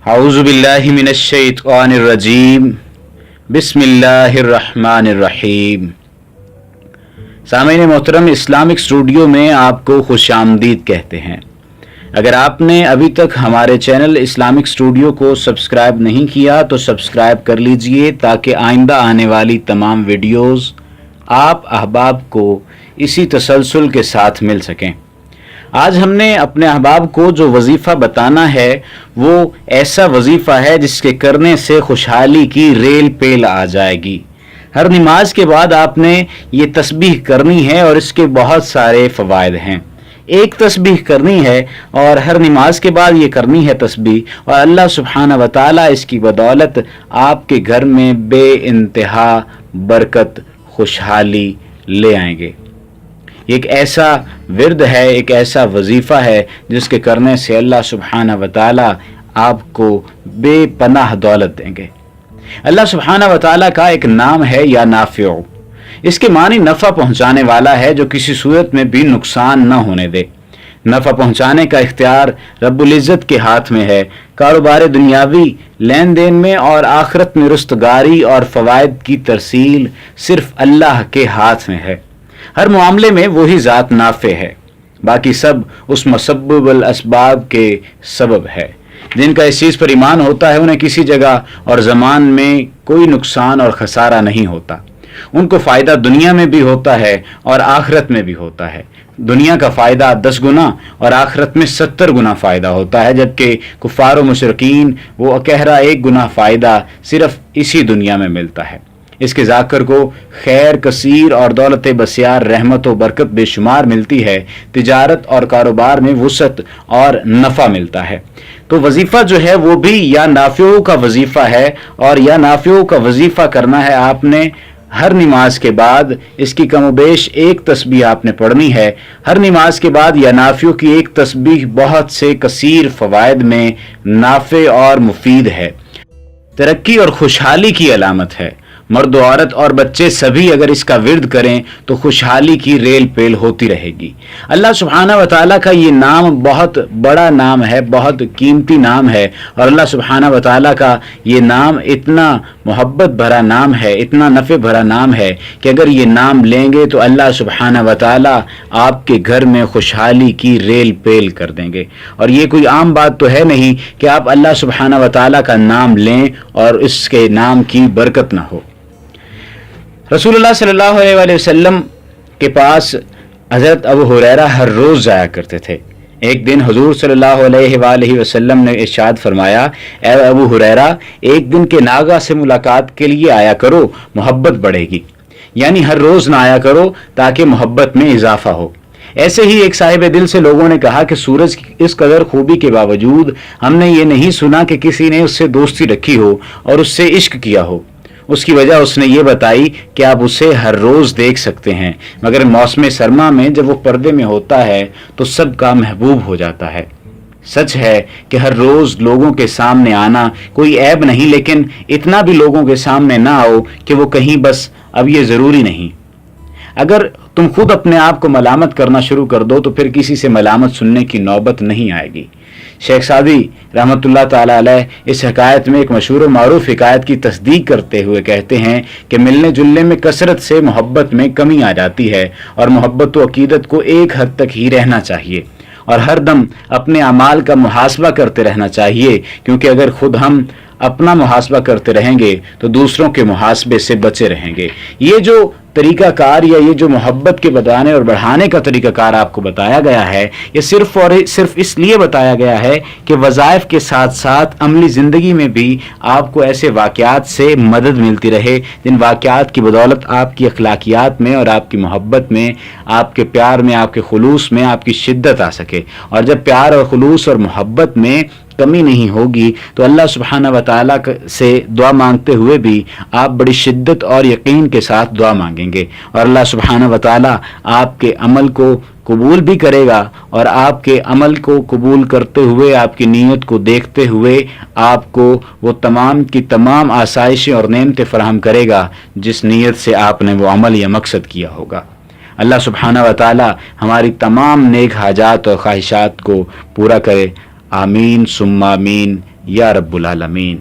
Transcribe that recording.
अऊज़ु बिल्लाहि मिनश्शैतानिर्रजीम बिस्मिल्लाहिर्रहमानिर्रहीम। सामीन मोहतरम, इस्लामिक स्टूडियो में आपको खुशामदीद कहते हैं। अगर आपने अभी तक हमारे चैनल इस्लामिक स्टूडियो को सब्सक्राइब नहीं किया तो सब्सक्राइब कर लीजिए ताकि आइंदा आने वाली तमाम वीडियोस आप अहबाब को इसी तसलसल के साथ मिल सकें। आज हमने अपने अहबाब को जो वजीफ़ा बताना है वो ऐसा वजीफ़ा है जिसके करने से खुशहाली की रेल पेल आ जाएगी। हर नमाज के बाद आपने ये तस्बीह करनी है और इसके बहुत सारे फ़वाइद हैं। एक तस्बीह करनी है और हर नमाज के बाद ये करनी है तस्बीह, और अल्लाह सुब्हानहू व तआला इसकी बदौलत आपके घर में बेइंतहा बरकत खुशहाली ले आएंगे। एक ऐसा विर्द है, एक ऐसा वजीफ़ा है जिसके करने से अल्लाह सुब्हानहू व तआला आपको बेपनाह दौलत देंगे। अल्लाह सुब्हानहू व तआला का एक नाम है या नाफ़िउ। इसके मानी नफ़ा पहुँचाने वाला है जो किसी सूरत में भी नुकसान न होने दे। नफ़ा पहुँचाने का इख्तियार रब्बुल इज़्ज़त के हाथ में है। कारोबार दुनियावी लेन देन में और आखिरत में रुस्तगारी और फ़वाइद की तरसील सिर्फ अल्लाह के हाथ में है। हर मामले में वही ज़ात नाफ़े है, बाकी सब उस मुसब्बिबुल असबाब के सबब है। जिनका इस चीज़ पर ईमान होता है उन्हें किसी जगह और ज़मान में कोई नुकसान और खसारा नहीं होता। उनको फ़ायदा दुनिया में भी होता है और आखिरत में भी होता है। दुनिया का फ़ायदा 10 गुना और आखिरत में 70 गुना फ़ायदा होता है, जबकि कुफ़ार व मुशरिकीन वो अकहरा 1 गुना फ़ायदा सिर्फ इसी दुनिया में मिलता है। इसके ज़ाकिर को खैर कसीर और दौलत बसियार रहमत व बरकत बेशुमार मिलती है। तिजारत और कारोबार में वुसअत और नफ़ा मिलता है। तो वजीफ़ा जो है वो भी या नाफ़िउ का वजीफ़ा है, और या नाफ़िउ का वजीफ़ा करना है आपने हर नमाज के बाद। इसकी कमोबेश एक तस्बीह आपने पढ़नी है हर नमाज के बाद। या नाफ़िउ की एक तस्बीह बहुत से कसीर फ़वाइद में नाफ़े और मुफीद है। तरक्की और खुशहाली की अलामत है। मर्द औरत और बच्चे सभी अगर इसका विर्द करें तो खुशहाली की रेल पेल होती रहेगी। अल्लाह सुब्हानहू व तआला का ये नाम बहुत बड़ा नाम है, बहुत कीमती नाम है, और अल्लाह सुब्हानहू व तआला का ये नाम इतना मोहब्बत भरा नाम है, इतना नफ़े भरा नाम है कि अगर ये नाम लेंगे तो अल्लाह सुब्हानहू व तआला आपके घर में खुशहाली की रेल पेल कर देंगे। और ये कोई आम बात तो है नहीं कि आप अल्लाह सुब्हानहू व तआला का नाम लें और इसके नाम की बरकत ना हो। रसूलुल्लाह सल्लल्लाहु अलैहि वसल्लम के पास हज़रत अबू हुरैरा हर रोज़ जाया करते थे। एक दिन हुज़ूर सल्लल्लाहु अलैहि वसल्लम ने इरशाद फरमाया, ए अबू हुरैरा, एक दिन के नागा से मुलाकात के लिए आया करो, मोहब्बत बढ़ेगी। यानी हर रोज़ ना आया करो ताकि मोहब्बत में इजाफा हो। ऐसे ही एक साहिब दिल से लोगों ने कहा कि सूरज की इस कदर खूबी के बावजूद हमने ये नहीं सुना कि किसी ने उससे दोस्ती रखी हो और उससे इश्क किया हो। उसकी वजह उसने ये बताई कि आप उसे हर रोज़ देख सकते हैं, मगर मौसम सरमा में जब वो पर्दे में होता है तो सबका महबूब हो जाता है। सच है कि हर रोज़ लोगों के सामने आना कोई ऐब नहीं, लेकिन इतना भी लोगों के सामने ना आओ कि वो कहीं बस अब ये ज़रूरी नहीं। अगर तुम खुद अपने आप को मलामत करना शुरू कर दो तो फिर किसी से मलामत सुनने की नौबत नहीं आएगी। शेख सादी रहमतुल्लाह ताला अलैह इस हकायत में एक मशहूर व मारूफ हिकायत की तस्दीक करते हुए कहते हैं कि मिलने जुलने में कसरत से मोहब्बत में कमी आ जाती है, और मोहब्बत व अकीदत को एक हद तक ही रहना चाहिए, और हर दम अपने अमाल का मुहासबा करते रहना चाहिए, क्योंकि अगर खुद हम अपना मुहासबा करते रहेंगे तो दूसरों के मुहासबे से बचे रहेंगे। ये जो तरीक़ाकार या ये जो मोहब्बत के बताने और बढ़ाने का तरीक़ाकार आपको बताया गया है, ये सिर्फ इसलिए बताया गया है कि वज़ाइफ के साथ साथ अमली ज़िंदगी में भी आपको ऐसे वाक़यात से मदद मिलती रहे जिन वाक़यात की बदौलत आपकी अखलाकियात में और आपकी मोहब्बत में, आपके प्यार में, आपके खुलूस में आपकी शिद्दत आ सके। और जब प्यार और खुलूस और मोहब्बत में कमी नहीं होगी तो अल्लाह सुब्हानहू व तआला से दुआ मांगते हुए भी आप बड़ी शिद्दत और यकीन के साथ दुआ मांगेंगे, और अल्लाह सुब्हानहू व तआला आपके अमल को कबूल भी करेगा, और आपके अमल को कबूल करते हुए, आपकी नीयत को देखते हुए आपको वो तमाम की तमाम आसाइशें और नेमतें फराहम करेगा जिस नीयत से आपने वो अमल या मकसद किया होगा। अल्लाह सुब्हानहू व तआला हमारी तमाम नेक हाजात और ख्वाहिशात को पूरा करे। آمین ثم آمین یا رب العالمین.